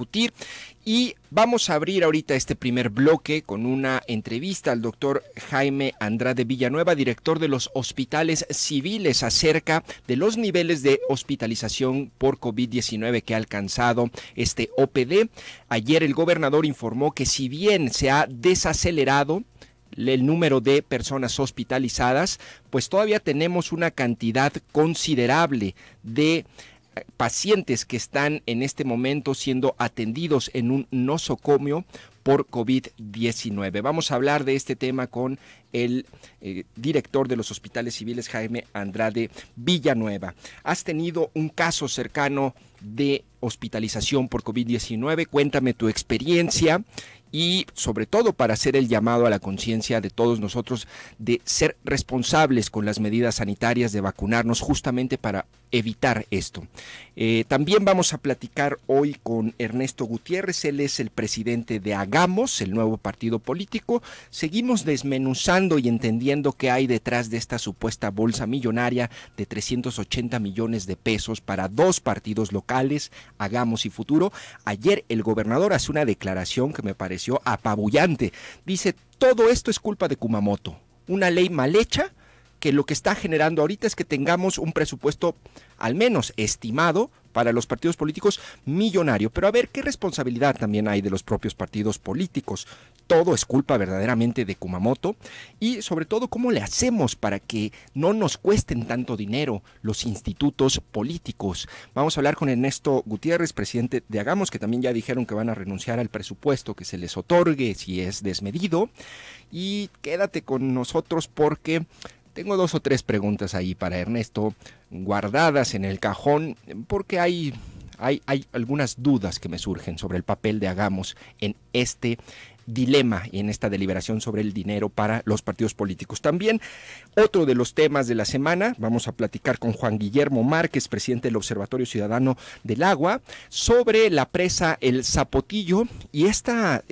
discutir. Y vamos a abrir ahorita este primer bloque con una entrevista al doctor Jaime Andrade Villanueva, director de los hospitales civiles, acerca de los niveles de hospitalización por COVID-19 que ha alcanzado este OPD. Ayer el gobernador informó que si bien se ha desacelerado el número de personas hospitalizadas, pues todavía tenemos una cantidad considerable de pacientes que están en este momento siendo atendidos en un nosocomio por COVID-19. Vamos a hablar de este tema con el director de los hospitales civiles, Jaime Andrade Villanueva. ¿Has tenido un caso cercano de hospitalización por COVID-19? Cuéntame tu experiencia y sobre todo para hacer el llamado a la conciencia de todos nosotros de ser responsables con las medidas sanitarias, de vacunarnos justamente para evitar esto. También vamos a platicar hoy con Ernesto Gutiérrez. Él es el presidente de Hagamos, el nuevo partido político. Seguimos desmenuzando y entendiendo qué hay detrás de esta supuesta bolsa millonaria de 380 millones de pesos para dos partidos locales, Hagamos y Futuro. Ayer el gobernador hace una declaración que me pareció apabullante. Dice, todo esto es culpa de Kumamoto, una ley mal hecha que lo que está generando ahorita es que tengamos un presupuesto al menos estimado para los partidos políticos millonario. Pero a ver, ¿qué responsabilidad también hay de los propios partidos políticos? Todo es culpa verdaderamente de Kumamoto y sobre todo cómo le hacemos para que no nos cuesten tanto dinero los institutos políticos. Vamos a hablar con Ernesto Gutiérrez, presidente de Hagamos, que también ya dijeron que van a renunciar al presupuesto que se les otorgue si es desmedido. Y quédate con nosotros porque tengo 2 o 3 preguntas ahí para Ernesto, guardadas en el cajón, porque hay algunas dudas que me surgen sobre el papel de Hagamos en este dilema y en esta deliberación sobre el dinero para los partidos políticos. También otro de los temas de la semana, vamos a platicar con Juan Guillermo Márquez, presidente del Observatorio Ciudadano del Agua, sobre la presa El Zapotillo y esta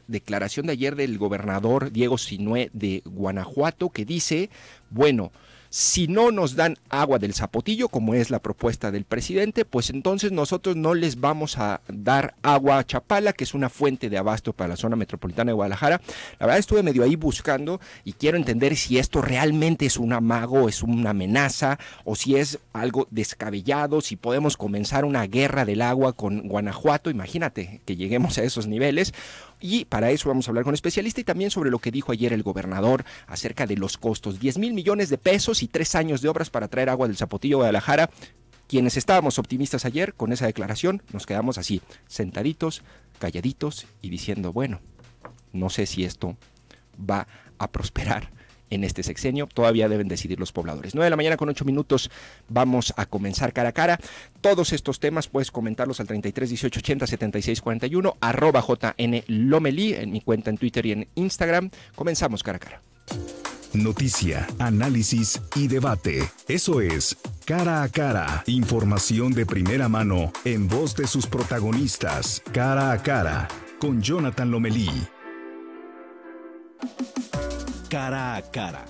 declaración de ayer del gobernador Diego Sinue de Guanajuato, que dice, bueno, si no nos dan agua del Zapotillo, como es la propuesta del presidente, pues entonces nosotros no les vamos a dar agua a Chapala, que es una fuente de abasto para la zona metropolitana de Guadalajara. La verdad estuve medio ahí buscando y quiero entender si esto realmente es un amago, es una amenaza o si es algo descabellado, si podemos comenzar una guerra del agua con Guanajuato. Imagínate que lleguemos a esos niveles. Y para eso vamos a hablar con un especialista y también sobre lo que dijo ayer el gobernador acerca de los costos. 10,000 millones de pesos y 3 años de obras para traer agua del Zapotillo a Guadalajara. Quienes estábamos optimistas ayer con esa declaración, nos quedamos así, sentaditos, calladitos y diciendo, bueno, no sé si esto va a prosperar en este sexenio, todavía deben decidir los pobladores. 9:08 a.m, vamos a comenzar cara a cara. Todos estos temas puedes comentarlos al 33 18 80 76 41, @JN Lomelí, en mi cuenta en Twitter y en Instagram. Comenzamos cara a cara. Noticia, análisis y debate. Eso es Cara a Cara. Información de primera mano en voz de sus protagonistas. Cara a Cara con Jonathan Lomelí. Cara a Cara,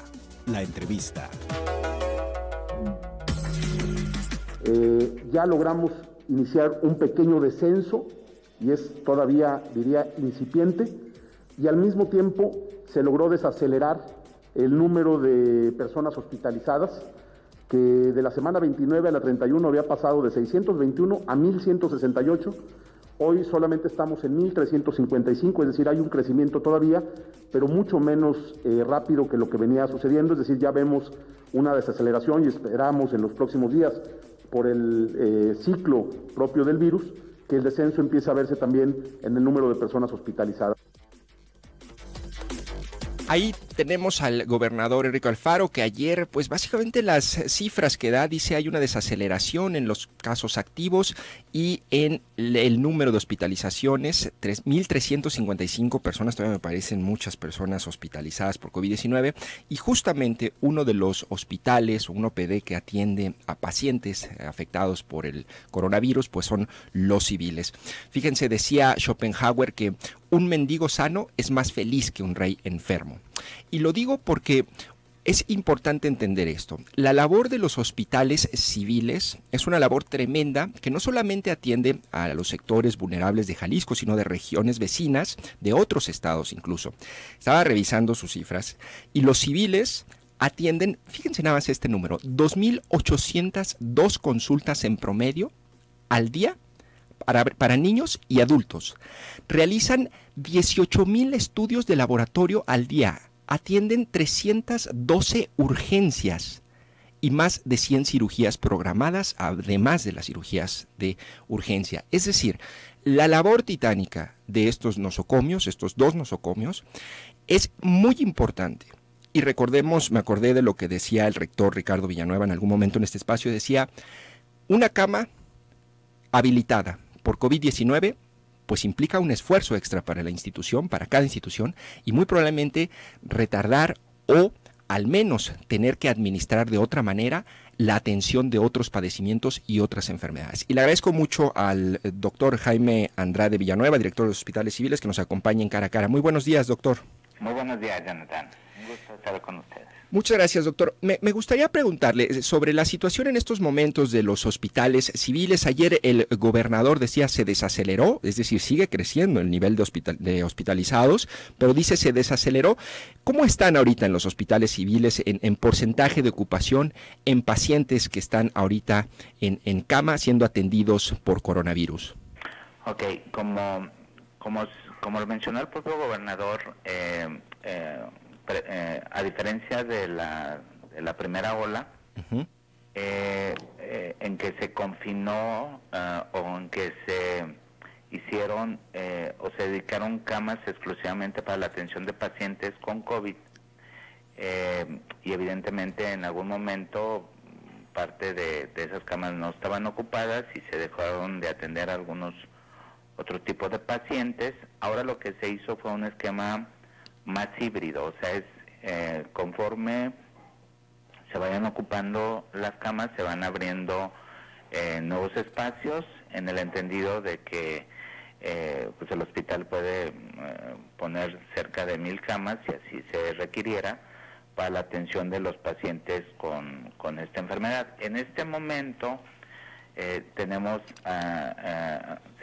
la entrevista. Ya logramos iniciar un pequeño descenso y es todavía, diría, incipiente, y al mismo tiempo se logró desacelerar el número de personas hospitalizadas, que de la semana 29 a la 31 había pasado de 621 a 1,168. Hoy solamente estamos en 1,355, es decir, hay un crecimiento todavía, pero mucho menos rápido que lo que venía sucediendo, es decir, ya vemos una desaceleración y esperamos en los próximos días, por el ciclo propio del virus, que el descenso empiece a verse también en el número de personas hospitalizadas. Ahí tenemos al gobernador Enrique Alfaro, que ayer, pues básicamente las cifras que da, dice hay una desaceleración en los casos activos y en el número de hospitalizaciones, 1,355 personas, todavía me parecen muchas personas hospitalizadas por COVID-19, y justamente uno de los hospitales, un OPD que atiende a pacientes afectados por el coronavirus, pues son los civiles. Fíjense, decía Schopenhauer que un mendigo sano es más feliz que un rey enfermo. Y lo digo porque Es importante entender esto. La labor de los hospitales civiles es una labor tremenda que no solamente atiende a los sectores vulnerables de Jalisco, sino de regiones vecinas, de otros estados incluso. Estaba revisando sus cifras y los civiles atienden, fíjense nada más este número, 2.802 consultas en promedio al día para niños y adultos. Realizan 18,000 estudios de laboratorio al día. Atienden 312 urgencias y más de 100 cirugías programadas, además de las cirugías de urgencia. Es decir, la labor titánica de estos nosocomios, estos 2 nosocomios, es muy importante. Y recordemos, me acordé de lo que decía el rector Ricardo Villanueva en algún momento en este espacio, decía, una cama habilitada por COVID-19 pues implica un esfuerzo extra para la institución, para cada institución, y muy probablemente retardar o al menos tener que administrar de otra manera la atención de otros padecimientos y otras enfermedades. Y le agradezco mucho al doctor Jaime Andrade Villanueva, director de los Hospitales Civiles, que nos acompaña en Cara a Cara. Muy buenos días, doctor. Muy buenos días, Jonathan. Un gusto estar con ustedes. Muchas gracias, doctor. Me gustaría preguntarle sobre la situación en estos momentos de los hospitales civiles. Ayer el gobernador decía se desaceleró, es decir, sigue creciendo el nivel de hospitalizados, pero dice se desaceleró. ¿Cómo están ahorita en los hospitales civiles en porcentaje de ocupación en pacientes que están ahorita en cama siendo atendidos por coronavirus? Ok, como lo mencionó el propio gobernador, a diferencia de la primera ola, en que se confinó o en que se hicieron o se dedicaron camas exclusivamente para la atención de pacientes con COVID, y evidentemente en algún momento parte de esas camas no estaban ocupadas y se dejaron de atender a algunos otro tipo de pacientes. Ahora lo que se hizo fue un esquema más híbrido, o sea, es conforme se vayan ocupando las camas, se van abriendo nuevos espacios, en el entendido de que pues el hospital puede poner cerca de 1,000 camas, si así se requiriera, para la atención de los pacientes con esta enfermedad. En este momento tenemos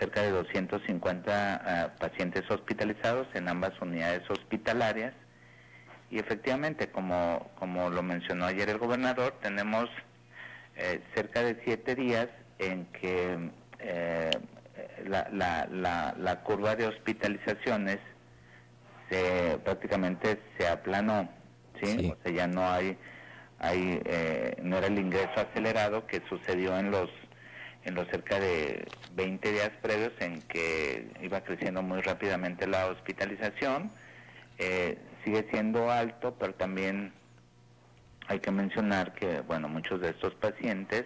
cerca de 250 pacientes hospitalizados en ambas unidades hospitalarias, y efectivamente, como lo mencionó ayer el gobernador, tenemos cerca de 7 días en que la curva de hospitalizaciones prácticamente se aplanó, ¿sí? Sí. O sea, ya no no era el ingreso acelerado que sucedió en los cerca de 20 días previos, en que iba creciendo muy rápidamente la hospitalización. Sigue siendo alto, pero también hay que mencionar que, bueno, muchos de estos pacientes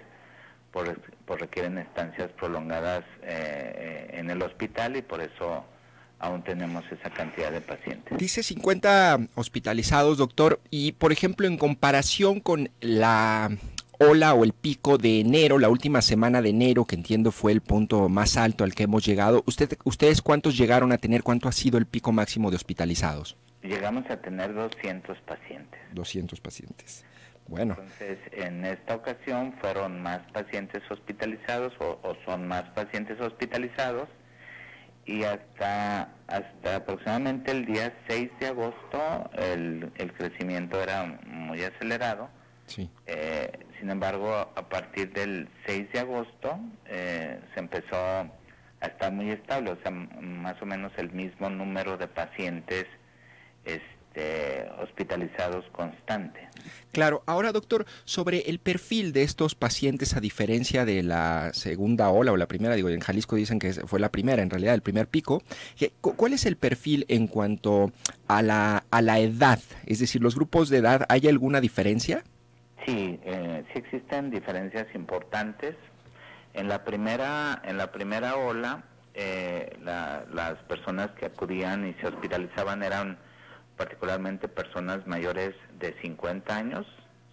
requieren estancias prolongadas en el hospital, y por eso aún tenemos esa cantidad de pacientes. Dice 50 hospitalizados, doctor, y por ejemplo, en comparación con la ola o el pico de enero, la última semana de enero, que entiendo fue el punto más alto al que hemos llegado, ¿ustedes cuántos llegaron a tener? ¿Cuánto ha sido el pico máximo de hospitalizados? Llegamos a tener 200 pacientes. 200 pacientes. Bueno. Entonces, en esta ocasión fueron más pacientes hospitalizados o son más pacientes hospitalizados, y hasta aproximadamente el día 6 de agosto el crecimiento era muy acelerado. Sí. Sin embargo, a partir del 6 de agosto se empezó a estar muy estable, o sea, más o menos el mismo número de pacientes hospitalizados constante. Claro. Ahora, doctor, sobre el perfil de estos pacientes, a diferencia de la segunda ola o la primera, digo, en Jalisco dicen que fue la primera, en realidad el primer pico, ¿cuál es el perfil en cuanto a la edad? Es decir, los grupos de edad, ¿hay alguna diferencia? Sí, sí existen diferencias importantes. En la primera ola, las personas que acudían y se hospitalizaban eran particularmente personas mayores de 50 años,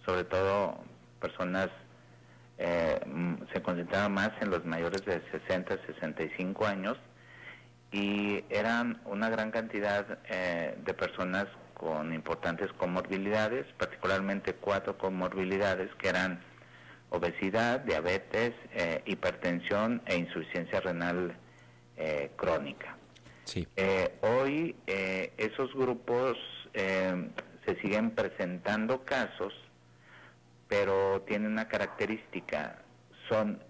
sobre todo personas, se concentraba más en los mayores de 60, 65 años, y eran una gran cantidad de personas con importantes comorbilidades, particularmente 4 comorbilidades que eran obesidad, diabetes, hipertensión e insuficiencia renal crónica. Sí. Hoy esos grupos se siguen presentando casos, pero tienen una característica, son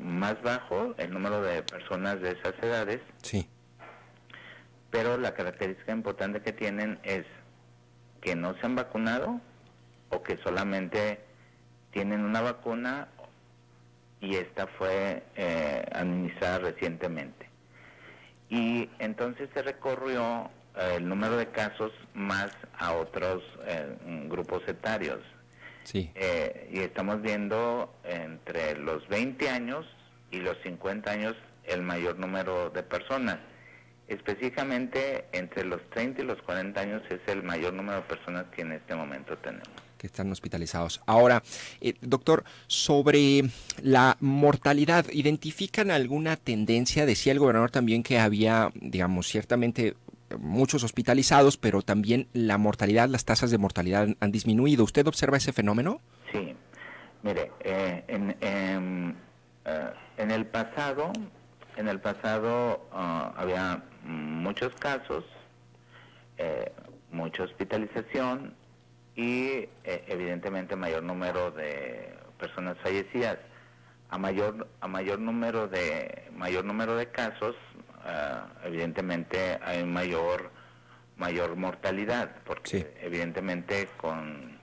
más bajo el número de personas de esas edades, Sí. pero la característica importante que tienen es que no se han vacunado o que solamente tienen una vacuna y esta fue administrada recientemente. Y entonces se recorrió el número de casos más a otros grupos etarios. Sí. Y estamos viendo entre los 20 años y los 50 años el mayor número de personas. Específicamente entre los 30 y los 40 años es el mayor número de personas que en este momento tenemos. Que están hospitalizados. Ahora, doctor, sobre la mortalidad, ¿identifican alguna tendencia? Decía el gobernador también que había, digamos, ciertamente muchos hospitalizados, pero también la mortalidad, las tasas de mortalidad han disminuido. ¿Usted observa ese fenómeno? Sí. Mire, en el pasado había muchos casos, mucha hospitalización y evidentemente mayor número de personas fallecidas. A mayor número de casos, evidentemente hay mayor mortalidad, porque sí, evidentemente con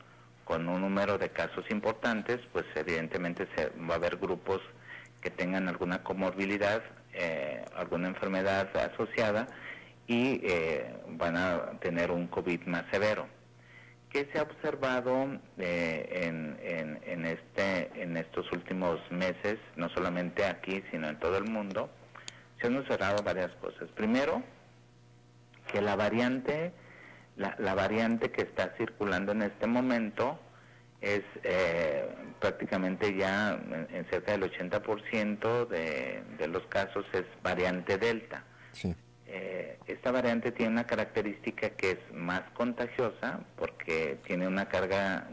un número de casos importantes, pues evidentemente va a haber grupos que tengan alguna comorbilidad, alguna enfermedad asociada y van a tener un COVID más severo. ¿Qué se ha observado en estos últimos meses, no solamente aquí, sino en todo el mundo? Se han observado varias cosas. Primero, que la variante que está circulando en este momento es prácticamente ya en cerca del 80% de los casos es variante Delta. Sí. Esta variante tiene una característica que es más contagiosa porque tiene una carga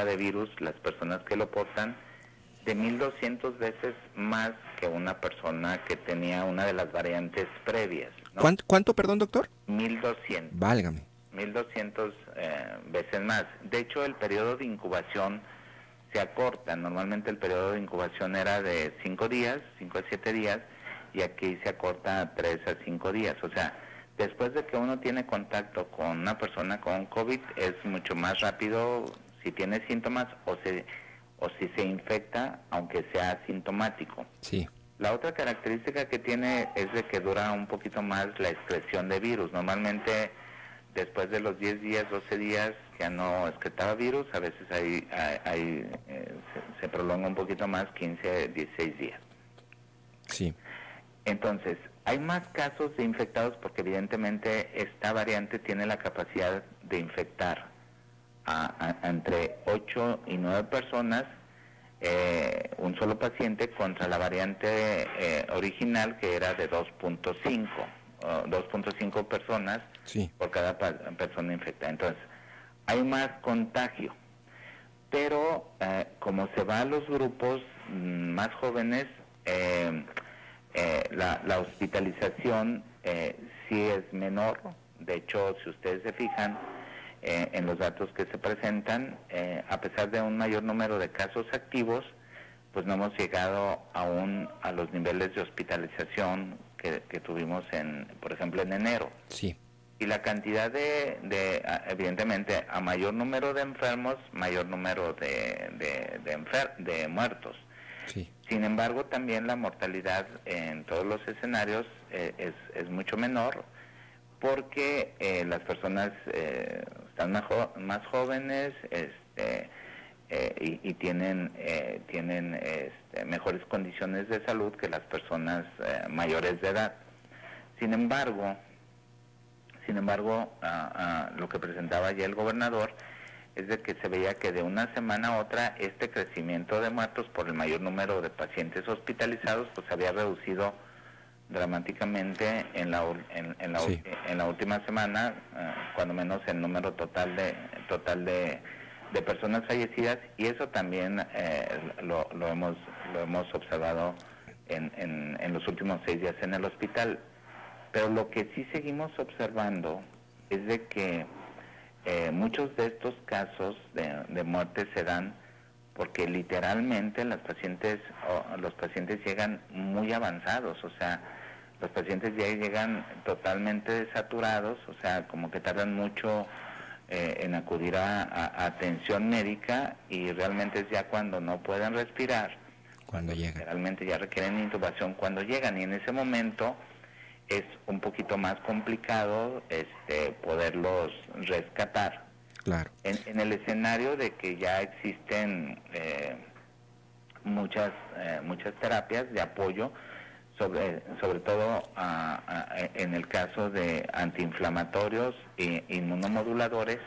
de virus, las personas que lo portan, de 1.200 veces más que una persona que tenía una de las variantes previas, ¿no? ¿Cuánto, perdón, doctor? 1.200. Válgame. 1.200 veces más. De hecho, el periodo de incubación se acorta. Normalmente el periodo de incubación era de 5 a 7 días, y aquí se acorta a 3 a 5 días. O sea, después de que uno tiene contacto con una persona con COVID, es mucho más rápido si tiene síntomas o si se infecta, aunque sea asintomático. Sí. La otra característica que tiene es de que dura un poquito más la excreción de virus. Normalmente, después de los 10 días, 12 días, ya no excretaba virus. A veces se prolonga un poquito más, 15, 16 días. Sí. Entonces, hay más casos de infectados porque evidentemente esta variante tiene la capacidad de infectar a entre 8 y 9 personas, un solo paciente, contra la variante original que era de 2.5 personas Sí. por cada persona infectada. Entonces, hay más contagio, pero como se va a los grupos más jóvenes, la hospitalización sí es menor. De hecho, si ustedes se fijan en los datos que se presentan, a pesar de un mayor número de casos activos, pues no hemos llegado aún a los niveles de hospitalización que tuvimos, por ejemplo, en enero. Sí. Y la cantidad evidentemente, a mayor número de enfermos, mayor número de muertos. Sí. Sin embargo, también la mortalidad en todos los escenarios es mucho menor, porque las personas están más jóvenes y tienen mejores condiciones de salud que las personas mayores de edad. Sin embargo, lo que presentaba ya el gobernador es de que se veía que de una semana a otra este crecimiento de muertos por el mayor número de pacientes hospitalizados pues había reducido dramáticamente en la última semana, cuando menos el número total de personas fallecidas, y eso también lo hemos observado en los últimos 6 días en el hospital. Pero lo que sí seguimos observando es de que muchos de estos casos de muerte se dan porque literalmente los pacientes llegan muy avanzados, o sea, los pacientes ya llegan totalmente saturados, o sea, como que tardan mucho en acudir a atención médica, y realmente es ya cuando no pueden respirar, cuando llegan. Realmente ya requieren intubación cuando llegan, y en ese momento es un poquito más complicado poderlos rescatar. Claro. En el escenario de que ya existen muchas terapias de apoyo, sobre todo en el caso de antiinflamatorios e inmunomoduladores,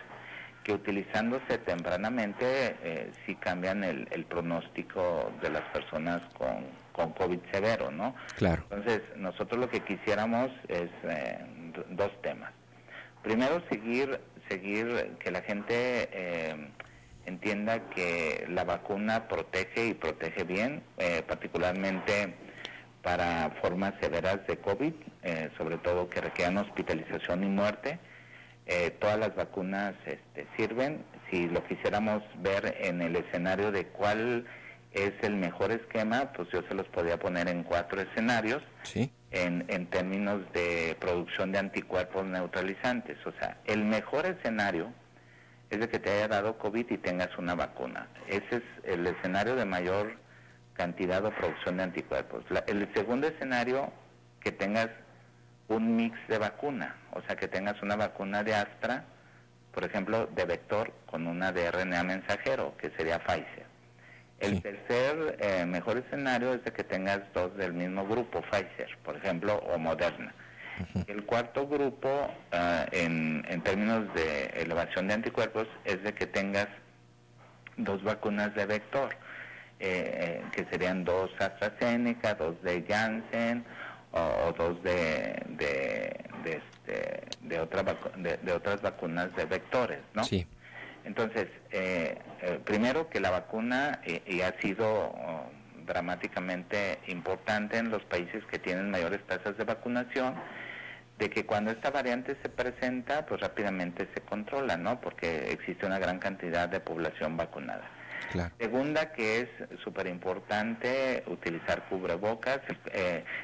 que utilizándose tempranamente sí cambian el pronóstico de las personas con COVID severo, ¿no? Claro. Entonces, nosotros lo que quisiéramos es 2 temas. Primero, seguir que la gente entienda que la vacuna protege y protege bien, particularmente para formas severas de COVID, sobre todo que requieran hospitalización y muerte. Todas las vacunas sirven. Si lo quisiéramos ver en el escenario de cuál es el mejor esquema, pues yo se los podría poner en 4 escenarios. Sí. En términos de producción de anticuerpos neutralizantes. O sea, el mejor escenario es de que te haya dado COVID y tengas una vacuna. Ese es el escenario de mayor cantidad o producción de anticuerpos. El segundo escenario, que tengas un mix de vacuna, o sea, que tengas una vacuna de Astra, por ejemplo, de vector, con una de RNA mensajero, que sería Pfizer. El tercer mejor escenario es de que tengas 2 del mismo grupo, Pfizer, por ejemplo, o Moderna. El cuarto grupo, en términos de elevación de anticuerpos, es de que tengas 2 vacunas de vector, que serían 2 AstraZeneca, 2 de Janssen, o 2 de otras vacunas de vectores, ¿no? Sí. Entonces, primero que la vacuna ha sido dramáticamente importante en los países que tienen mayores tasas de vacunación, de que cuando esta variante se presenta, pues rápidamente se controla, ¿no? Porque existe una gran cantidad de población vacunada. Claro. Segunda, que es súper importante utilizar cubrebocas.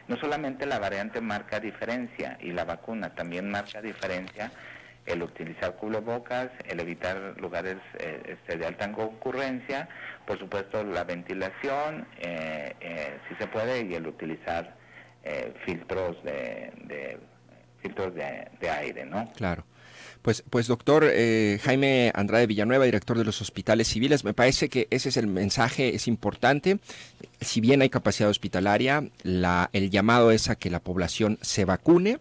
No solamente la variante marca diferencia, y la vacuna también marca diferencia, el utilizar cubrebocas, el evitar lugares de alta concurrencia, por supuesto la ventilación, si se puede, y el utilizar filtros de aire, ¿no? Claro. Pues doctor Jaime Andrade Villanueva, director de los hospitales civiles, me parece que ese es el mensaje, es importante. Si bien hay capacidad hospitalaria, el llamado es a que la población se vacune,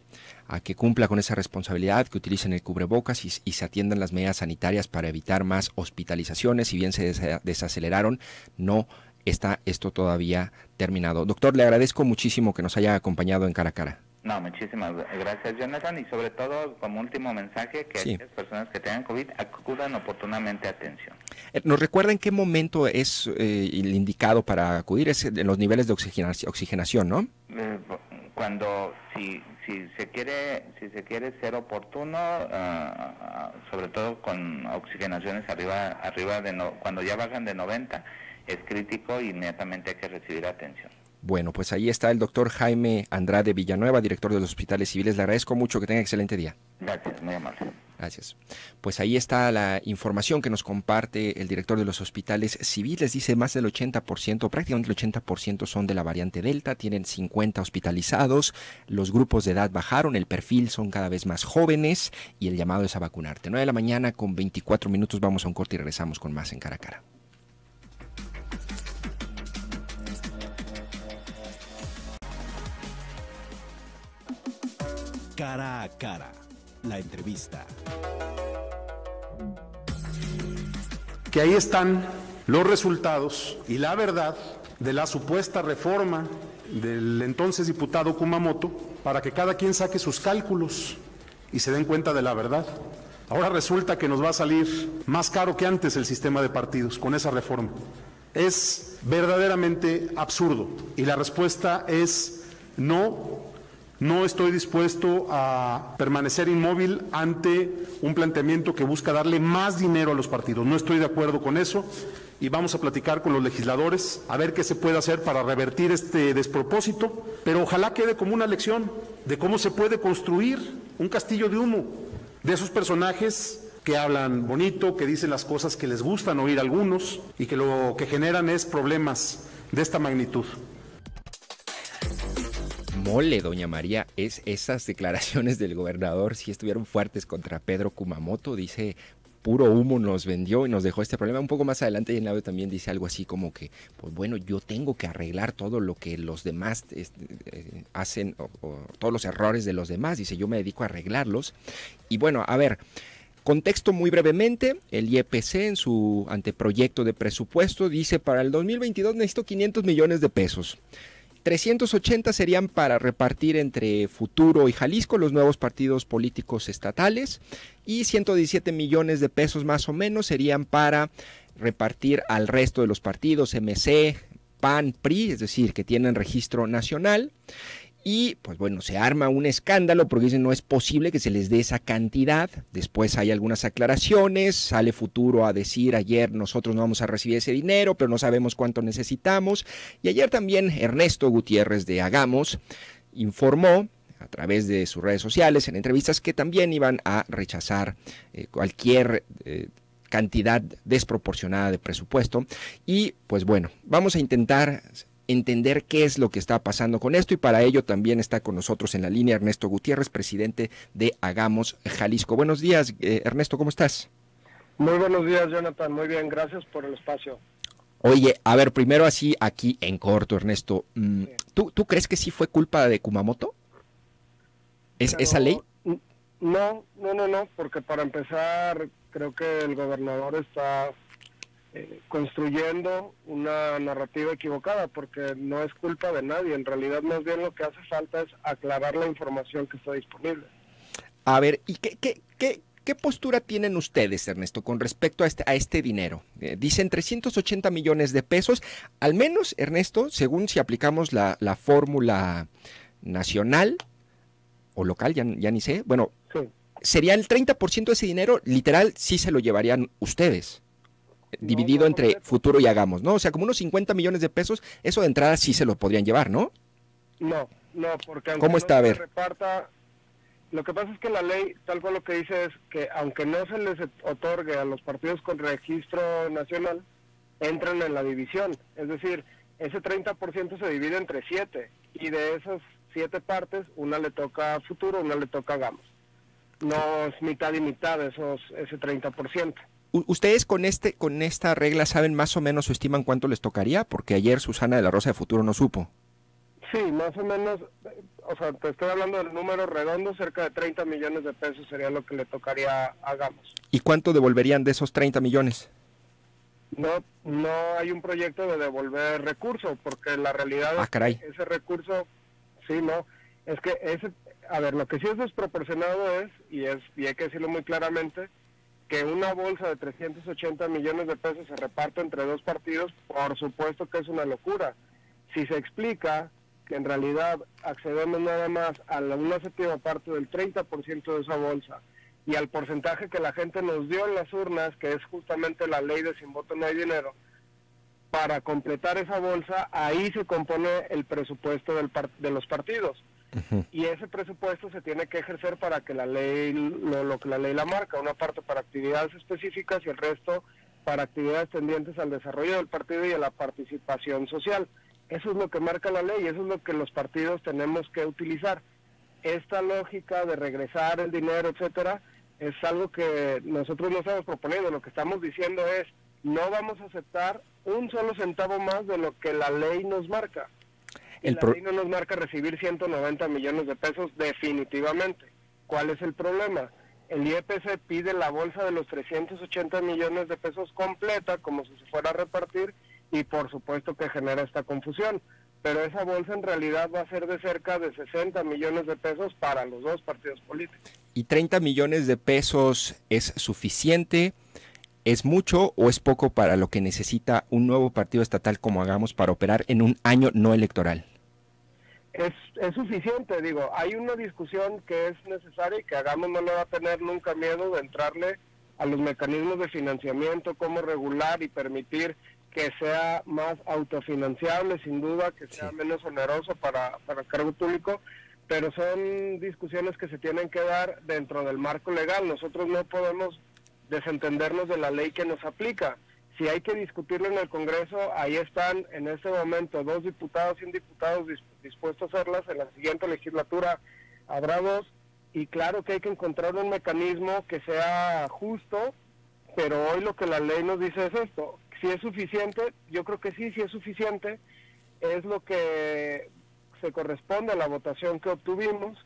a que cumpla con esa responsabilidad, que utilicen el cubrebocas y se atiendan las medidas sanitarias para evitar más hospitalizaciones. Si bien se desaceleraron, no está esto todavía terminado. Doctor, le agradezco muchísimo que nos haya acompañado en Cara a Cara. No, muchísimas gracias, Jonathan, y sobre todo, como último mensaje, que aquellas personas que tengan COVID acudan oportunamente a atención. ¿Nos recuerda en qué momento es el indicado para acudir? Es en los niveles de oxigenación, ¿no? Cuando, si se quiere ser oportuno, sobre todo con oxigenaciones arriba de cuando ya bajan de 90, es crítico y inmediatamente hay que recibir atención. Bueno, pues ahí está el doctor Jaime Andrade Villanueva, director de los hospitales civiles. Le agradezco mucho, que tenga excelente día. Gracias, muy amable. Gracias. Pues ahí está la información que nos comparte el director de los hospitales civiles. Dice más del 80%, prácticamente el 80% son de la variante Delta, tienen 50 hospitalizados, los grupos de edad bajaron, el perfil son cada vez más jóvenes y el llamado es a vacunarte. 9 de la mañana con 24 minutos, vamos a un corte y regresamos con más en Cara a Cara. Cara a Cara, la entrevista. Que ahí están los resultados y la verdad de la supuesta reforma del entonces diputado Kumamoto para que cada quien saque sus cálculos y se den cuenta de la verdad. Ahora resulta que nos va a salir más caro que antes el sistema de partidos con esa reforma. Es verdaderamente absurdo y la respuesta es no. No estoy dispuesto a permanecer inmóvil ante un planteamiento que busca darle más dinero a los partidos. No estoy de acuerdo con eso y vamos a platicar con los legisladores a ver qué se puede hacer para revertir este despropósito, pero ojalá quede como una lección de cómo se puede construir un castillo de humo de esos personajes que hablan bonito, que dicen las cosas que les gustan oír a algunos y que lo que generan es problemas de esta magnitud. Mole, doña María, esas declaraciones del gobernador sí estuvieron fuertes contra Pedro Kumamoto, dice puro humo nos vendió y nos dejó este problema. Un poco más adelante y en el audio también dice algo así como que, pues bueno, yo tengo que arreglar todo lo que los demás hacen o todos los errores de los demás, dice yo me dedico a arreglarlos. Y bueno, a ver, contexto muy brevemente, el IEPC en su anteproyecto de presupuesto dice para el 2022 necesito 500 millones de pesos. 380 serían para repartir entre Futuro y Jalisco, los nuevos partidos políticos estatales, y 117 millones de pesos más o menos serían para repartir al resto de los partidos, MC, PAN, PRI, es decir, que tienen registro nacional. Y pues bueno, se arma un escándalo porque dicen no es posible que se les dé esa cantidad. Después hay algunas aclaraciones, sale Futuro a decir ayer nosotros no vamos a recibir ese dinero, pero no sabemos cuánto necesitamos. Y ayer también Ernesto Gutiérrez de Hagamos informó a través de sus redes sociales en entrevistas que también iban a rechazar cualquier cantidad desproporcionada de presupuesto. Y pues bueno, vamos a intentar entender qué es lo que está pasando con esto y para ello también está con nosotros en la línea Ernesto Gutiérrez, presidente de Hagamos Jalisco. Buenos días, Ernesto, ¿cómo estás? Muy buenos días, Jonathan, muy bien, gracias por el espacio. Oye, a ver, primero así aquí en corto, Ernesto, Sí. ¿tú crees que sí fue culpa de Kumamoto? ¿Esa ley? No, porque para empezar creo que el gobernador está construyendo una narrativa equivocada, porque no es culpa de nadie, en realidad más bien lo que hace falta es aclarar la información que está disponible. A ver, ¿y qué postura tienen ustedes, Ernesto, con respecto a este dinero? Dicen 380 millones de pesos, al menos, Ernesto, según si aplicamos la fórmula nacional o local, ya ni sé, bueno, Sí. sería el 30% de ese dinero, literal, sí se lo llevarían ustedes. Dividido No, entre completo. Futuro y Hagamos, ¿no? O sea, como unos 50 millones de pesos, eso de entrada sí se lo podrían llevar, ¿no? No, porque aunque ¿Cómo está? A no se ver. reparta, lo que pasa es que la ley, tal cual lo que dice es que aunque no se les otorgue a los partidos con registro nacional, entran en la división. Es decir, ese 30% se divide entre 7, y de esas 7 partes, una le toca a Futuro, una le toca a Hagamos. No es mitad y mitad ese 30%. ¿Ustedes con esta regla saben más o menos o estiman cuánto les tocaría? Porque ayer Susana de la Rosa de Futuro no supo. Sí, más o menos, o sea, te estoy hablando del número redondo, cerca de 30 millones de pesos sería lo que le tocaría a Hagamos. ¿Y cuánto devolverían de esos 30 millones? No hay un proyecto de devolver recurso, porque la realidad es caray. que ese recurso, sí, no, es que lo que sí es desproporcionado es, y hay que decirlo muy claramente, que una bolsa de 380 millones de pesos se reparte entre 2 partidos, por supuesto que es una locura. Si se explica que en realidad accedemos nada más a una séptima parte del 30% de esa bolsa y al porcentaje que la gente nos dio en las urnas, que es justamente la ley de sin voto no hay dinero, para completar esa bolsa, ahí se compone el presupuesto de los partidos. Uh-huh. Y ese presupuesto se tiene que ejercer para que la ley, lo que la ley la marca, una parte para actividades específicas y el resto para actividades tendientes al desarrollo del partido y a la participación social. Eso es lo que marca la ley, eso es lo que los partidos tenemos que utilizar. Esta lógica de regresar el dinero, etcétera, es algo que nosotros no estamos proponiendo. Lo que estamos diciendo es, no vamos a aceptar un solo centavo más de lo que la ley nos marca. Y la ley no nos marca recibir 190 millones de pesos definitivamente. ¿Cuál es el problema? El IEPC pide la bolsa de los 380 millones de pesos completa, como si se fuera a repartir, y por supuesto que genera esta confusión. pero esa bolsa en realidad va a ser de cerca de 60 millones de pesos para los dos partidos políticos. ¿Y 30 millones de pesos es suficiente? ¿Es mucho o es poco para lo que necesita un nuevo partido estatal como Hagamos para operar en un año no electoral? Es suficiente, digo, hay una discusión que es necesaria y que Hagamos no le va a tener nunca miedo de entrarle a los mecanismos de financiamiento, cómo regular y permitir que sea más autofinanciable, sin duda, que sea menos oneroso para el cargo público, pero son discusiones que se tienen que dar dentro del marco legal. Nosotros no podemos desentendernos de la ley que nos aplica. Si hay que discutirlo en el Congreso, ahí están en este momento 2 diputados y un diputado dispuestos a hacerlas. En la siguiente legislatura habrá 2, y claro que hay que encontrar un mecanismo que sea justo, pero hoy lo que la ley nos dice es esto. Si es suficiente, yo creo que sí es suficiente, es lo que se corresponde a la votación que obtuvimos,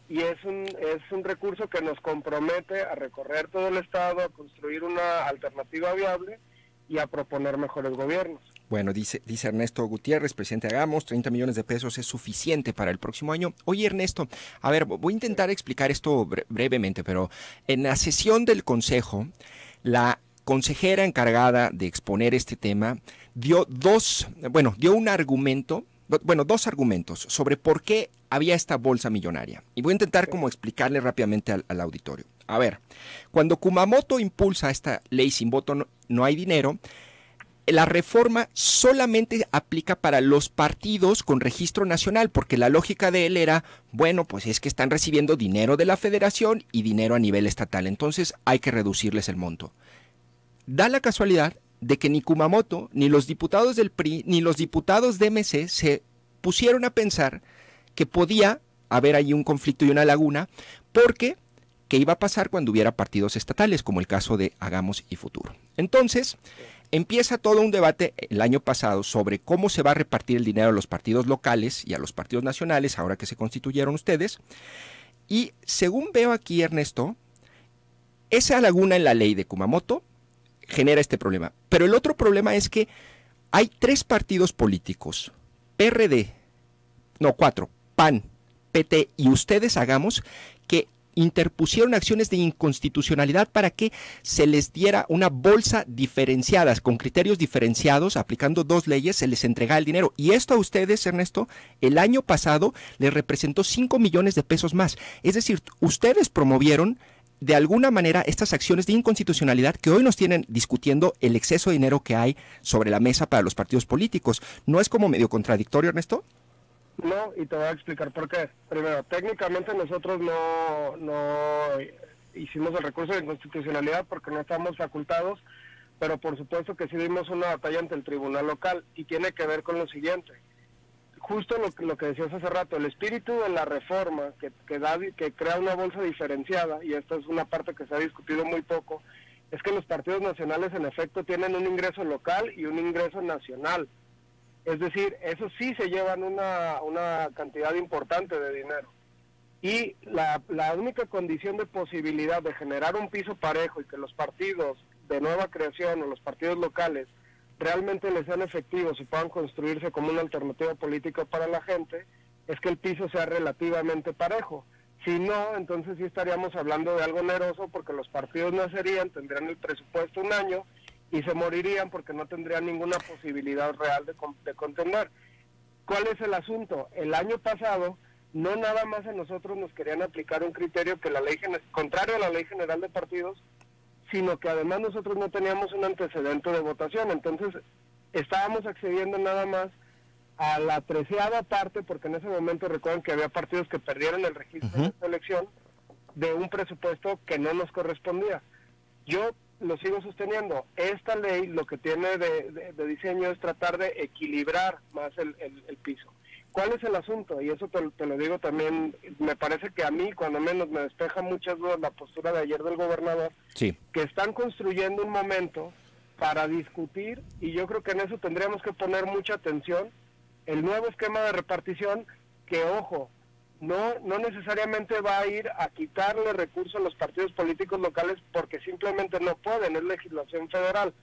y es un recurso que nos compromete a recorrer todo el Estado, a construir una alternativa viable y a proponer mejores gobiernos. Bueno, dice Ernesto Gutiérrez, presidente de Hagamos, 30 millones de pesos es suficiente para el próximo año. Oye, Ernesto, a ver, voy a intentar explicar esto brevemente, pero en la sesión del Consejo, la consejera encargada de exponer este tema dio dos argumentos sobre por qué había esta bolsa millonaria. Y voy a intentar como explicarle rápidamente al auditorio. A ver, cuando Kumamoto impulsa esta ley sin voto no hay dinero, la reforma solamente aplica para los partidos con registro nacional, porque la lógica de él era, bueno, pues es que están recibiendo dinero de la federación y dinero a nivel estatal, entonces hay que reducirles el monto. Da la casualidad de que ni Kumamoto, ni los diputados del PRI, ni los diputados de MC se pusieron a pensar que podía haber ahí un conflicto y una laguna, porque ¿qué iba a pasar cuando hubiera partidos estatales, como el caso de Hagamos y Futuro? Entonces, empieza todo un debate el año pasado sobre cómo se va a repartir el dinero a los partidos locales y a los partidos nacionales, ahora que se constituyeron ustedes. Y según veo aquí, Ernesto, esa laguna en la ley de Kumamoto genera este problema. Pero el otro problema es que hay 3 partidos políticos, 4, PAN, PT y ustedes Hagamos, que interpusieron acciones de inconstitucionalidad para que se les diera una bolsa diferenciada, con criterios diferenciados, aplicando 2 leyes, se les entregara el dinero. Y esto a ustedes, Ernesto, el año pasado les representó 5 millones de pesos más. Es decir, ustedes promovieron de alguna manera estas acciones de inconstitucionalidad que hoy nos tienen discutiendo el exceso de dinero que hay sobre la mesa para los partidos políticos. ¿No es como medio contradictorio, Ernesto? No, y te voy a explicar por qué. Primero, técnicamente nosotros no hicimos el recurso de inconstitucionalidad porque no estamos facultados, pero por supuesto que sí dimos una batalla ante el tribunal local, y tiene que ver con lo siguiente. Justo lo que decías hace rato, el espíritu de la reforma que crea una bolsa diferenciada, y esta es una parte que se ha discutido muy poco, es que los partidos nacionales en efecto tienen un ingreso local y un ingreso nacional. Es decir, eso sí se llevan una cantidad importante de dinero. Y la única condición de posibilidad de generar un piso parejo y que los partidos de nueva creación o los partidos locales realmente les sean efectivos y puedan construirse como una alternativa política para la gente, es que el piso sea relativamente parejo. Si no, entonces sí estaríamos hablando de algo oneroso, porque los partidos nacerían, tendrían el presupuesto un año y se morirían porque no tendrían ninguna posibilidad real de contender. ¿Cuál es el asunto? El año pasado, no nada más a nosotros nos querían aplicar un criterio que contrario a la Ley General de Partidos, sino que además nosotros no teníamos un antecedente de votación. Entonces estábamos accediendo nada más a la 13ª parte, porque en ese momento recuerden que había partidos que perdieron el registro de esta elección, de un presupuesto que no nos correspondía. Yo lo sigo sosteniendo, esta ley lo que tiene de diseño es tratar de equilibrar más el piso. ¿Cuál es el asunto? Y eso te lo digo también, me parece que a mí, cuando menos, me despeja muchas dudas la postura de ayer del gobernador, sí, que están construyendo un momento para discutir, y yo creo que en eso tendríamos que poner mucha atención, el nuevo esquema de repartición, que, ojo, no necesariamente va a ir a quitarle recursos a los partidos políticos locales porque simplemente no pueden, es legislación federal,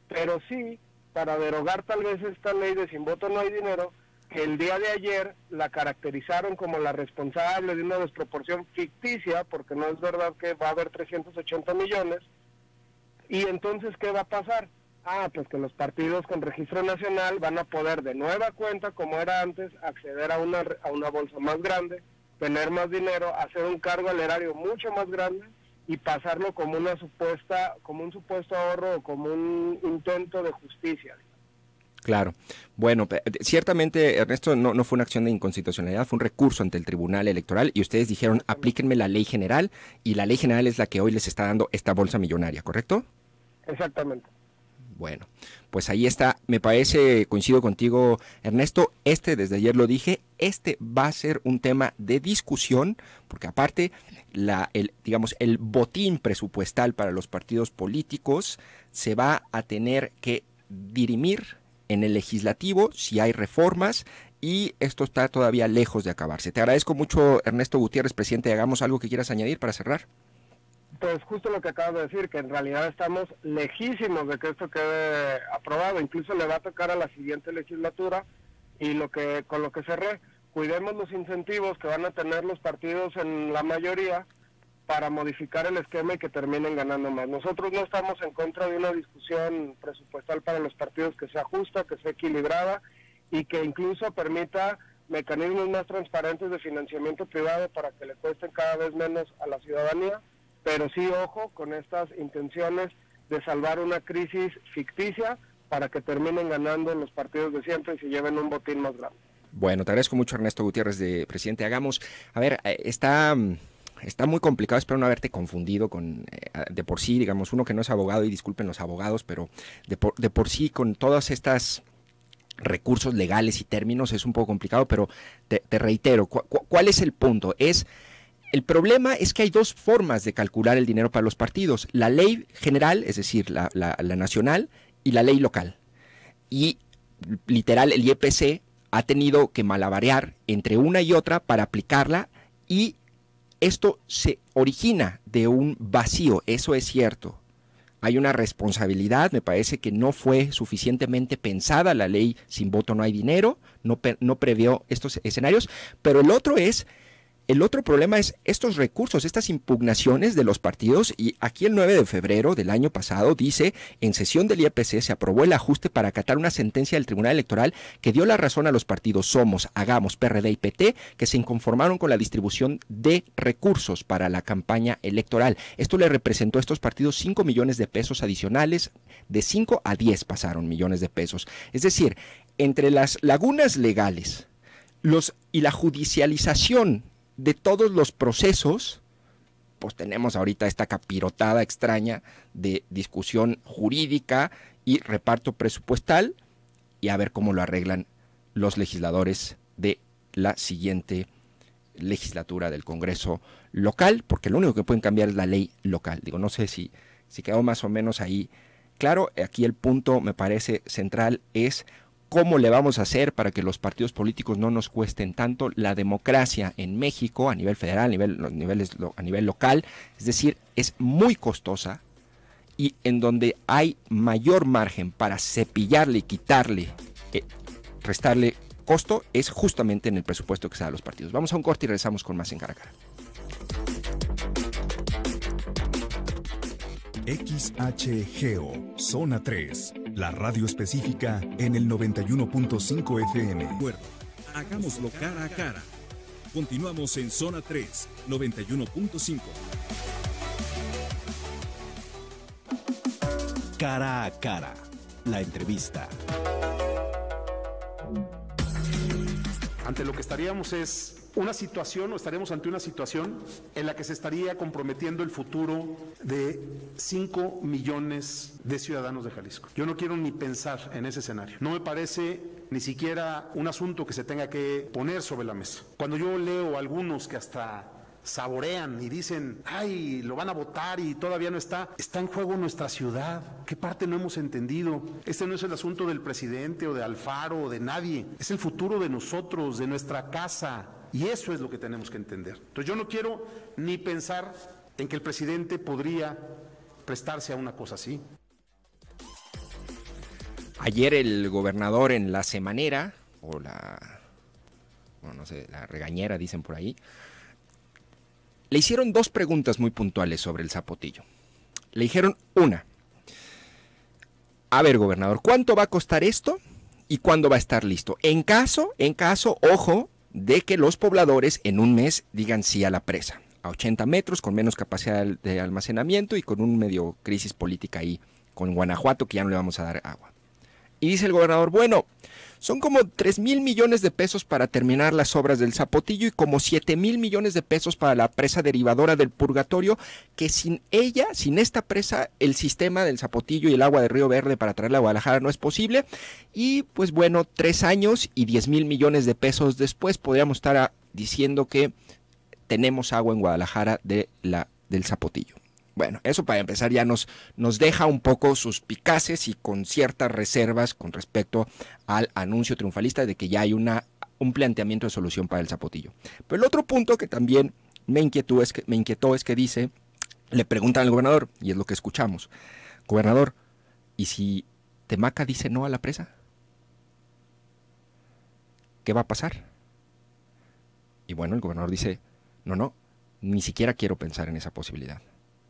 pero sí, para derogar tal vez esta ley de sin voto no hay dinero, que el día de ayer la caracterizaron como la responsable de una desproporción ficticia, porque no es verdad que va a haber 380 millones, y entonces, ¿qué va a pasar? Pues que los partidos con registro nacional van a poder de nueva cuenta, como era antes, acceder a una bolsa más grande, tener más dinero, hacer un cargo al erario mucho más grande y pasarlo como un supuesto ahorro o como un intento de justicia. Claro. Bueno, ciertamente, Ernesto, no fue una acción de inconstitucionalidad, fue un recurso ante el Tribunal Electoral y ustedes dijeron, aplíquenme la ley general, y la ley general es la que hoy les está dando esta bolsa millonaria, ¿correcto? Exactamente. Bueno, pues ahí está, me parece, coincido contigo, Ernesto, desde ayer lo dije, va a ser un tema de discusión, porque aparte, el botín presupuestal para los partidos políticos se va a tener que dirimir en el legislativo si hay reformas, y esto está todavía lejos de acabarse. Te agradezco mucho, Ernesto Gutiérrez, presidente. ¿Hagamos algo que quieras añadir para cerrar? Pues justo lo que acabas de decir, que en realidad estamos lejísimos de que esto quede aprobado, incluso le va a tocar a la siguiente legislatura, y con lo que cerré, cuidemos los incentivos que van a tener los partidos en la mayoría para modificar el esquema y que terminen ganando más. Nosotros no estamos en contra de una discusión presupuestal para los partidos que sea justa, que sea equilibrada y que incluso permita mecanismos más transparentes de financiamiento privado para que le cuesten cada vez menos a la ciudadanía, pero sí, ojo, con estas intenciones de salvar una crisis ficticia para que terminen ganando los partidos de siempre y se lleven un botín más grande. Bueno, te agradezco mucho, Ernesto Gutiérrez, presidente. A ver, está muy complicado, espero no haberte confundido de por sí, digamos, uno que no es abogado, y disculpen los abogados, pero de por sí con todas estas recursos legales y términos es un poco complicado, pero te reitero, ¿cuál es el punto? El problema es que hay dos formas de calcular el dinero para los partidos: la ley general, es decir, la nacional, y la ley local. Y literal, el IEPC ha tenido que malabarear entre una y otra para aplicarla, y esto se origina de un vacío, eso es cierto. Hay una responsabilidad, me parece que no fue suficientemente pensada la ley sin voto no hay dinero, no previó estos escenarios, pero el otro problema es estos recursos, estas impugnaciones de los partidos, y aquí el 9 de febrero del año pasado dice, en sesión del IEPC se aprobó el ajuste para acatar una sentencia del Tribunal Electoral que dio la razón a los partidos Somos, Hagamos, PRD y PT, que se inconformaron con la distribución de recursos para la campaña electoral. Esto le representó a estos partidos 5 millones de pesos adicionales, de 5 a 10 pasaron millones de pesos. Es decir, entre las lagunas legales y la judicialización de todos los procesos, pues tenemos ahorita esta capirotada extraña de discusión jurídica y reparto presupuestal, y a ver cómo lo arreglan los legisladores de la siguiente legislatura del Congreso local, porque lo único que pueden cambiar es la ley local. Digo, no sé si quedó más o menos ahí claro. Aquí el punto, me parece central, es ¿cómo le vamos a hacer para que los partidos políticos no nos cuesten tanto? La democracia en México, a nivel federal, a nivel local, es decir, es muy costosa, y en donde hay mayor margen para cepillarle, quitarle, restarle costo, es justamente en el presupuesto que se da a los partidos. Vamos a un corte y regresamos con más en Cara a Cara. XHGO, Zona 3, la radio específica en el 91.5 FM. Hagámoslo cara a cara. Continuamos en Zona 3, 91.5. Cara a Cara, la entrevista. Ante lo que estaríamos es estaríamos ante una situación en la que se estaría comprometiendo el futuro de 5 millones de ciudadanos de Jalisco. Yo no quiero ni pensar en ese escenario. No me parece ni siquiera un asunto que se tenga que poner sobre la mesa. Cuando yo leo a algunos que hasta saborean y dicen, ay, lo van a votar y todavía no está en juego nuestra ciudad. ¿Qué parte no hemos entendido? Este no es el asunto del presidente o de Alfaro o de nadie, es el futuro de nosotros, de nuestra casa, y eso es lo que tenemos que entender. Entonces yo no quiero ni pensar en que el presidente podría prestarse a una cosa así. Ayer el gobernador en la semanera, o la no sé, la regañera, dicen por ahí, le hicieron 2 preguntas muy puntuales sobre el Zapotillo. Le dijeron una: a ver, gobernador, ¿cuánto va a costar esto y cuándo va a estar listo? En caso, ojo, de que los pobladores en un mes digan sí a la presa, a 80 metros, con menos capacidad de almacenamiento y con un medio crisis política ahí con Guanajuato, que ya no le vamos a dar agua. Y dice el gobernador, bueno, son como 3,000 millones de pesos para terminar las obras del Zapotillo y como 7,000 millones de pesos para la presa derivadora del Purgatorio, que sin ella, sin esta presa, el sistema del Zapotillo y el agua de Río Verde para traerla a Guadalajara no es posible. Y pues bueno, 3 años y 10,000 millones de pesos después podríamos estar diciendo que tenemos agua en Guadalajara del Zapotillo. Bueno, eso para empezar ya nos deja un poco suspicaces y con ciertas reservas con respecto al anuncio triunfalista de que ya hay un planteamiento de solución para el Zapotillo. Pero el otro punto que también me inquietó es que dice, le preguntan al gobernador, y es lo que escuchamos: gobernador, ¿y si Temaca dice no a la presa? ¿Qué va a pasar? Y bueno, el gobernador dice, no, ni siquiera quiero pensar en esa posibilidad.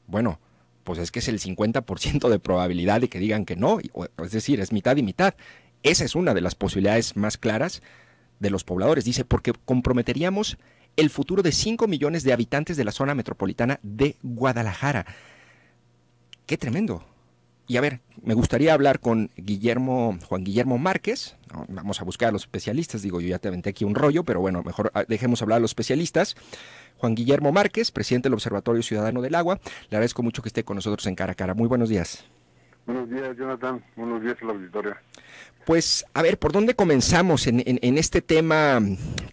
Bueno, pues es que es el 50% de probabilidad de que digan que no, es decir, es mitad y mitad. Esa es una de las posibilidades más claras de los pobladores, dice, porque comprometeríamos el futuro de 5 millones de habitantes de la zona metropolitana de Guadalajara. ¡Qué tremendo! Y a ver, me gustaría hablar con Juan Guillermo Márquez. Vamos a buscar a los especialistas, digo, yo ya te aventé aquí un rollo, pero bueno, mejor dejemos hablar a los especialistas. Juan Guillermo Márquez, presidente del Observatorio Ciudadano del Agua. Le agradezco mucho que esté con nosotros en Cara a Cara. Muy buenos días. Buenos días, Jonathan. Buenos días a la auditoría. Pues, a ver, ¿por dónde comenzamos en este tema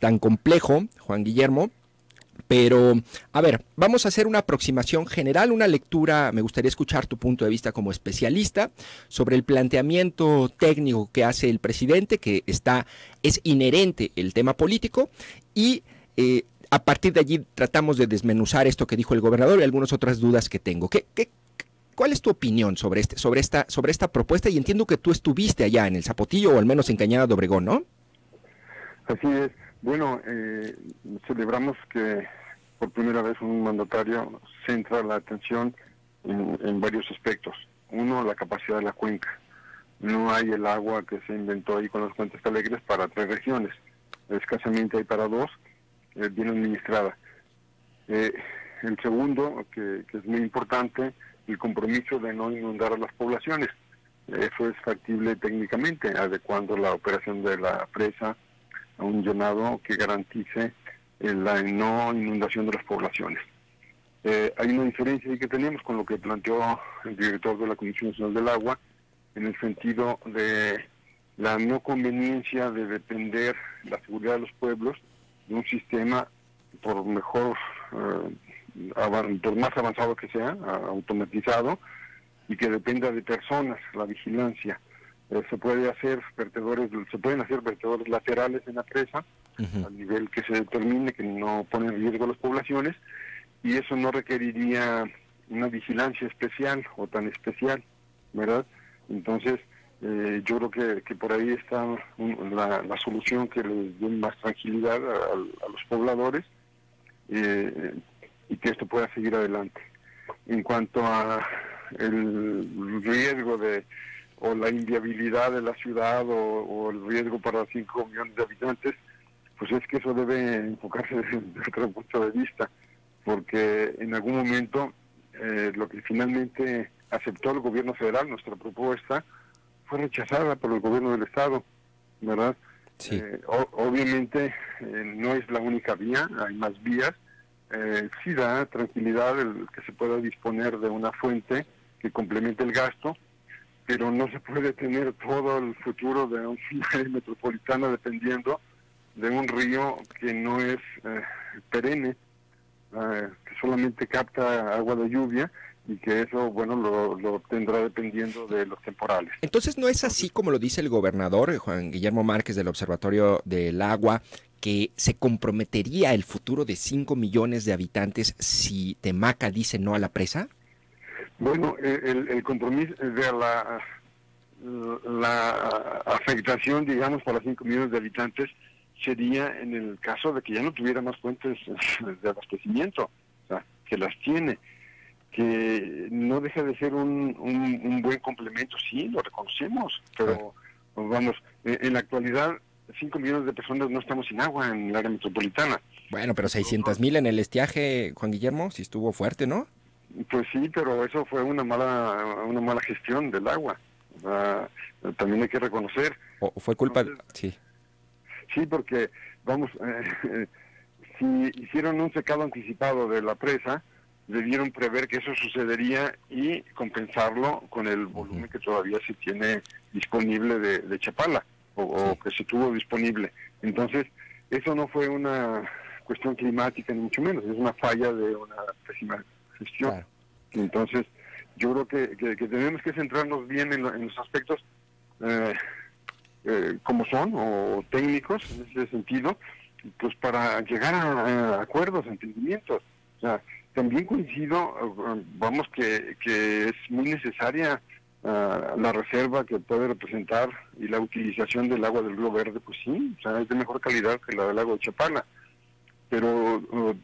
tan complejo, Juan Guillermo? Pero, a ver, vamos a hacer una aproximación general, una lectura. Me gustaría escuchar tu punto de vista como especialista sobre el planteamiento técnico que hace el presidente, que es inherente el tema político, y a partir de allí tratamos de desmenuzar esto que dijo el gobernador y algunas otras dudas que tengo. ¿Cuál es tu opinión sobre esta propuesta? Y entiendo que tú estuviste allá en el Zapotillo, o al menos en Cañada de Obregón, ¿no? Así es. Bueno, celebramos que por primera vez un mandatario centra la atención en varios aspectos. Uno, la capacidad de la cuenca. No hay el agua que se inventó ahí con las Cuentas Alegres para 3 regiones. Escasamente hay para 2, bien administrada. El segundo, que es muy importante, el compromiso de no inundar a las poblaciones. Eso es factible técnicamente, adecuando la operación de la presa a un llenado que garantice la no inundación de las poblaciones. Hay una diferencia ahí que tenemos con lo que planteó el director de la Comisión Nacional del Agua, en el sentido de la no conveniencia de depender la seguridad de los pueblos de un sistema, por mejor, por más avanzado que sea, automatizado, y que dependa de personas, la vigilancia. Se pueden hacer vertedores laterales en la presa, al nivel que se determine, que no pone en riesgo a las poblaciones, y eso no requeriría una vigilancia especial o tan especial, ¿verdad? Entonces, yo creo que por ahí está la solución que les dé más tranquilidad a los pobladores, y que esto pueda seguir adelante. En cuanto a el riesgo o la inviabilidad de la ciudad o el riesgo para 5 millones de habitantes, pues es que eso debe enfocarse desde otro punto de vista, porque en algún momento lo que finalmente aceptó el gobierno federal, nuestra propuesta, fue rechazada por el gobierno del estado, ¿verdad? Sí. Obviamente no es la única vía, hay más vías. Sí da tranquilidad el que se pueda disponer de una fuente que complemente el gasto, pero no se puede tener todo el futuro de un área metropolitana dependiendo de un río que no es perenne, que solamente capta agua de lluvia, y que eso, bueno, lo tendrá dependiendo de los temporales. Entonces, ¿no es así como lo dice el gobernador, Juan Guillermo Márquez, del Observatorio del Agua, que se comprometería el futuro de 5 millones de habitantes si Temaca dice no a la presa? Bueno, el compromiso de la afectación, digamos, para 5 millones de habitantes sería en el caso de que ya no tuviera más fuentes de abastecimiento, o sea, que las tiene, que no deja de ser un buen complemento, sí, lo reconocemos, pero vamos, en la actualidad 5 millones de personas no estamos sin agua en el área metropolitana. Bueno, pero 600,000 en el estiaje, Juan Guillermo, sí estuvo fuerte, ¿no? Pues sí, pero eso fue una mala gestión del agua. También hay que reconocer. ¿O fue culpa? Sí. Sí, porque, vamos, si hicieron un secado anticipado de la presa, debieron prever que eso sucedería y compensarlo con el volumen que todavía se tiene disponible de Chapala, o que se tuvo disponible. Entonces, eso no fue una cuestión climática, ni mucho menos, es una falla de una pésima gestión. Claro. Entonces, yo creo que tenemos que centrarnos bien en los aspectos como son, o técnicos en ese sentido, pues para llegar a acuerdos, entendimientos. O sea, también coincido, vamos, que es muy necesaria la reserva que puede representar y la utilización del agua del Río Verde, pues sí, o sea, es de mejor calidad que la del lago de Chapala. Pero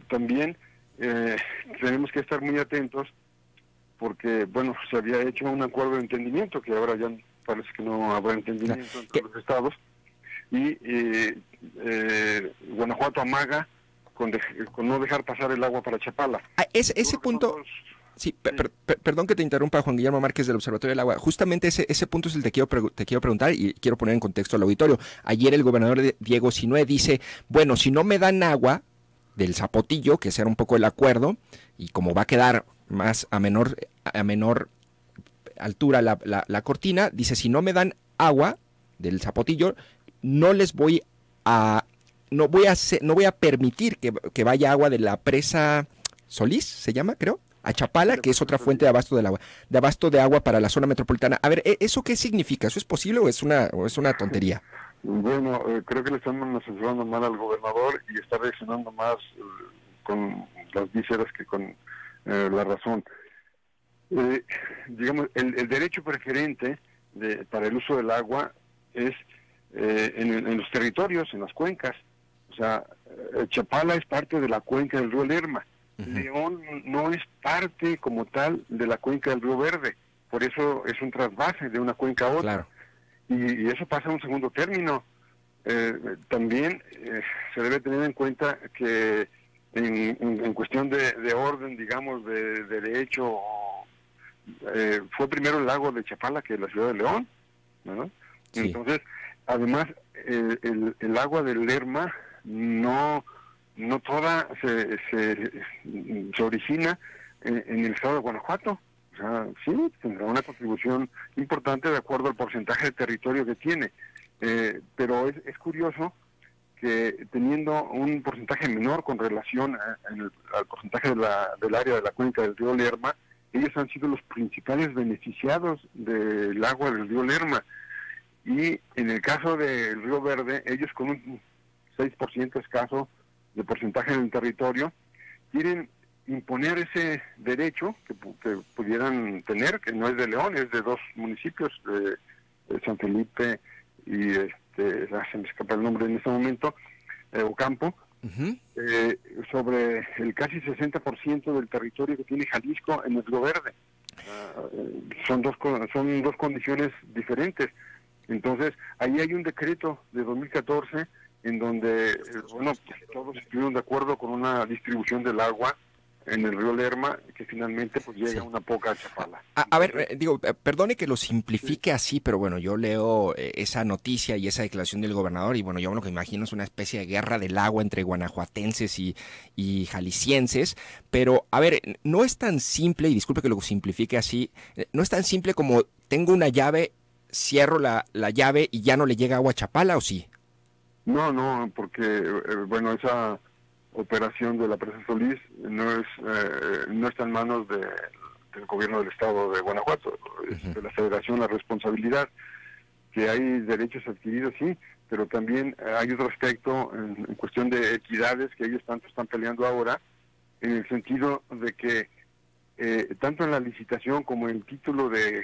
también tenemos que estar muy atentos porque, bueno, se había hecho un acuerdo de entendimiento que ahora ya parece que no habrá entendimiento entre los estados, y Guanajuato amaga con no dejar pasar el agua para Chapala. Ese punto... Sí, perdón que te interrumpa, Juan Guillermo Márquez del Observatorio del Agua. Justamente ese punto es el que te quiero preguntar y quiero poner en contexto al auditorio. Ayer el gobernador Diego Sinue dice, bueno, si no me dan agua del Zapotillo, que ese era un poco el acuerdo, y como va a quedar más a menor altura la cortina, dice, si no me dan agua del Zapotillo, no voy a permitir que vaya agua de la presa Solís, se llama, creo, a Chapala, que es otra fuente de abasto de agua para la zona metropolitana. A ver, ¿eso qué significa? ¿Eso es posible o es una tontería? Bueno, creo que le estamos asesorando mal al gobernador y está reaccionando más con las vísceras que con la razón. Digamos, el derecho preferente para el uso del agua es en los territorios, en las cuencas. O sea, Chapala es parte de la cuenca del río Lerma. León no es parte como tal de la cuenca del Río Verde, por eso es un trasvase de una cuenca a otra. Claro. Y eso pasa a un segundo término. También se debe tener en cuenta que en cuestión de orden, digamos, de derecho, fue primero el lago de Chapala que la ciudad de León, ¿no? Sí. Entonces, además, el agua del Lerma no toda se origina en el estado de Guanajuato. O sea, sí, tendrá una contribución importante de acuerdo al porcentaje de territorio que tiene. Pero es curioso que teniendo un porcentaje menor con relación al porcentaje del área de la cuenca del río Lerma, ellos han sido los principales beneficiados del agua del río Lerma. Y en el caso del río Verde, ellos con un 6% escaso de porcentaje en el territorio, quieren imponer ese derecho que pudieran tener, que no es de León, es de dos municipios, de San Felipe y se me escapa el nombre en este momento, Ocampo, sobre el casi 60% del territorio que tiene Jalisco en el Río Verde. Son dos condiciones diferentes. Entonces, ahí hay un decreto de 2014 en donde, bueno, pues, todos estuvieron de acuerdo con una distribución del agua en el río Lerma, que finalmente pues llega una poca a Chapala. A ver, perdone que lo simplifique así, pero bueno, yo leo esa noticia y esa declaración del gobernador y bueno, yo lo que imagino es una especie de guerra del agua entre guanajuatenses y jaliscienses, pero a ver, no es tan simple, y disculpe que lo simplifique así, no es tan simple como tengo una llave, cierro la llave y ya no le llega agua a Chapala, ¿o sí? No, porque, bueno, esa operación de la presa Solís no está en manos del gobierno del estado de Guanajuato, es de la federación la responsabilidad, que hay derechos adquiridos, sí, pero también hay otro aspecto en cuestión de equidades que ellos tanto están peleando ahora, en el sentido de que tanto en la licitación como en el título de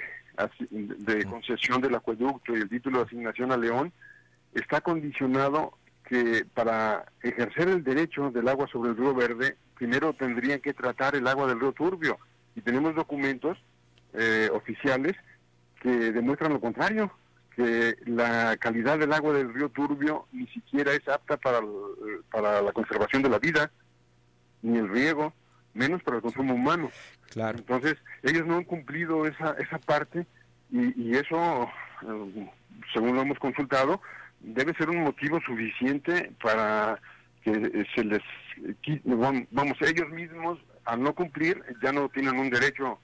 concesión del acueducto y el título de asignación a León, está condicionado que para ejercer el derecho del agua sobre el río Verde, primero tendrían que tratar el agua del río Turbio. Y tenemos documentos oficiales que demuestran lo contrario, que la calidad del agua del río Turbio ni siquiera es apta para la conservación de la vida, ni el riego, menos para el consumo humano. Claro. Entonces, ellos no han cumplido esa parte y eso, según lo hemos consultado, debe ser un motivo suficiente para que se les quite, vamos, ellos mismos, al no cumplir, ya no tienen un derecho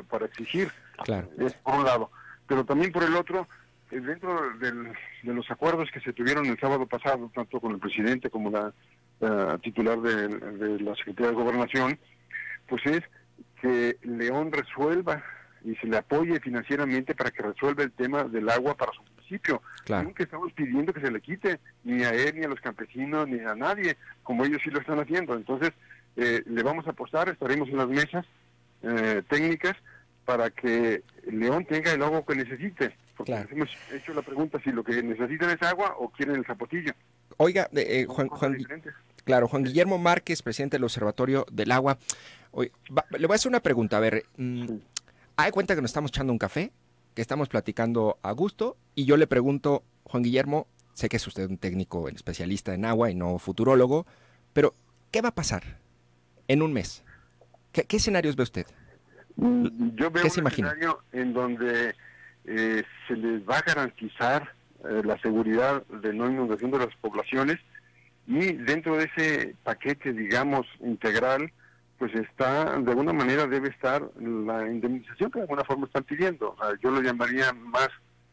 para exigir. Claro. Es por un lado. Pero también por el otro, dentro de los acuerdos que se tuvieron el sábado pasado, tanto con el presidente como la titular de la Secretaría de Gobernación, pues es que León resuelva y se le apoye financieramente para que resuelva el tema del agua para su municipio. Claro. Nunca estamos pidiendo que se le quite, ni a él, ni a los campesinos, ni a nadie, como ellos sí lo están haciendo. Entonces, le vamos a apostar, estaremos en las mesas técnicas para que León tenga el agua que necesite. Porque Claro. hemos hecho la pregunta si lo que necesitan es agua o quieren el zapotillo. Oiga, Son cosas Juan diferentes. Claro, Juan Guillermo Márquez, presidente del Observatorio del Agua. Oye, le voy a hacer una pregunta. A ver, ¿hay cuenta que nos estamos echando un café? Que estamos platicando a gusto. Y yo le pregunto, Juan Guillermo, sé que es usted un técnico especialista en agua y no futurólogo, pero ¿qué va a pasar en un mes? ¿Qué escenarios ve usted? Yo veo ¿Qué se un imagina? escenario en donde se les va a garantizar la seguridad de no inundación de las poblaciones, y dentro de ese paquete, digamos, integral, pues está, de alguna manera debe estar la indemnización que de alguna forma están pidiendo. O sea, yo lo llamaría más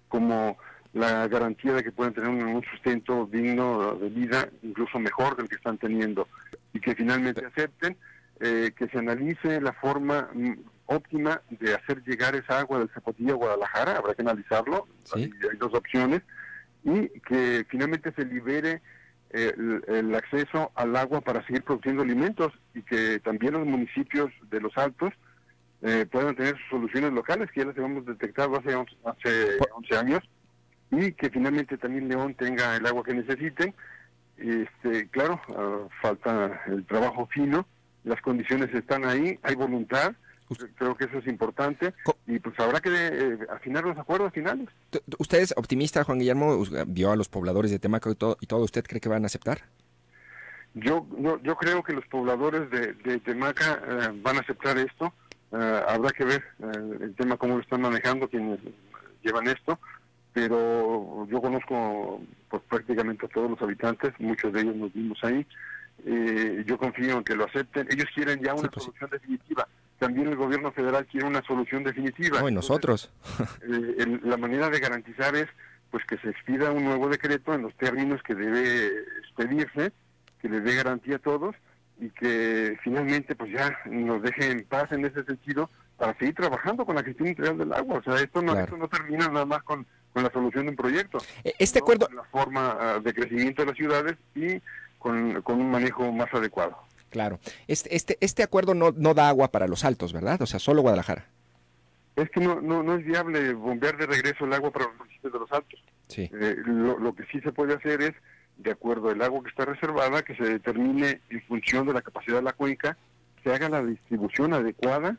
como la garantía de que pueden tener un sustento digno de vida, incluso mejor del que están teniendo, y que finalmente acepten que se analice la forma óptima de hacer llegar esa agua del Zapotillo a Guadalajara. Habrá que analizarlo, ¿Sí? hay dos opciones, y que finalmente se libere el acceso al agua para seguir produciendo alimentos, y que también los municipios de los Altos puedan tener sus soluciones locales, que ya las hemos detectado hace 11 años, y que finalmente también León tenga el agua que necesiten. Claro, falta el trabajo fino, las condiciones están ahí, hay voluntad. Creo que eso es importante, y pues habrá que afinar los acuerdos finales. ¿Usted es optimista, Juan Guillermo? ¿Vio a los pobladores de Temaco y todo? ¿Usted cree que van a aceptar? Yo creo que los pobladores de Temaca van a aceptar esto. Habrá que ver el tema cómo lo están manejando quienes llevan esto, pero yo conozco pues prácticamente a todos los habitantes, muchos de ellos nos vimos ahí. Yo confío en que lo acepten. Ellos quieren ya una solución definitiva. También el gobierno federal quiere una solución definitiva. No, y nosotros. La manera de garantizar es pues que se expida un nuevo decreto en los términos que debe expedirse, que les dé garantía a todos, y que finalmente pues ya nos deje en paz en ese sentido para seguir trabajando con la gestión integral del agua. O sea, esto no termina nada más con la solución de un proyecto. Este acuerdo... Con la forma de crecimiento de las ciudades y con un manejo más adecuado. Claro. Este acuerdo no da agua para los Altos, ¿verdad? O sea, solo Guadalajara. Es que no es viable bombear de regreso el agua para los municipios de los Altos. Sí. Lo que sí se puede hacer es, de acuerdo al agua que está reservada, que se determine en función de la capacidad de la cuenca, se haga la distribución adecuada,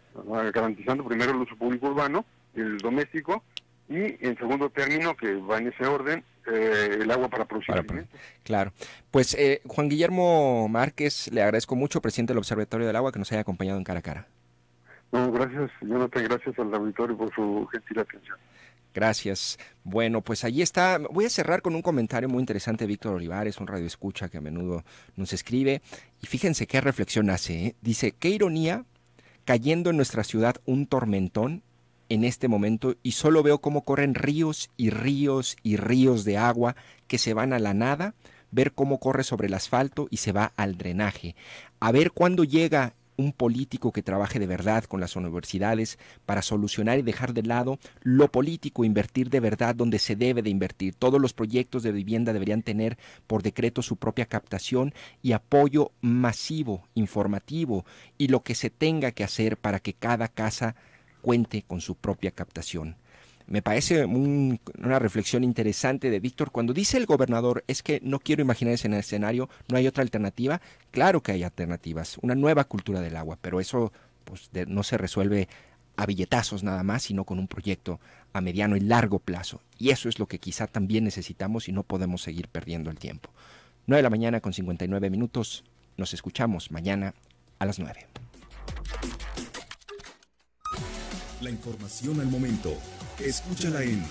garantizando primero el uso público urbano, el doméstico, y en segundo término, que va en ese orden, el agua para producir alimentos. Claro. Pues Juan Guillermo Márquez, le agradezco mucho, presidente del Observatorio del Agua, que nos haya acompañado en Cara a Cara. No, gracias, Jonathan, gracias al auditorio por su gentil atención. Gracias. Bueno, pues allí está. Voy a cerrar con un comentario muy interesante de Víctor Olivares, un radioescucha que a menudo nos escribe. Y fíjense qué reflexión hace, ¿eh? Dice, qué ironía, cayendo en nuestra ciudad un tormentón en este momento, y solo veo cómo corren ríos y ríos y ríos de agua que se van a la nada, ver cómo corre sobre el asfalto y se va al drenaje. A ver cuándo llega un político que trabaje de verdad con las universidades para solucionar y dejar de lado lo político, invertir de verdad donde se debe de invertir. Todos los proyectos de vivienda deberían tener por decreto su propia captación y apoyo masivo, informativo, y lo que se tenga que hacer para que cada casa cuente con su propia captación. Me parece una reflexión interesante de Víctor. Cuando dice el gobernador, es que no quiero imaginar ese escenario, no hay otra alternativa. Claro que hay alternativas, una nueva cultura del agua, pero eso pues, no se resuelve a billetazos nada más, sino con un proyecto a mediano y largo plazo. Y eso es lo que quizá también necesitamos y no podemos seguir perdiendo el tiempo. 9 de la mañana con 59 minutos. Nos escuchamos mañana a las 9. La información al momento. Escúchala en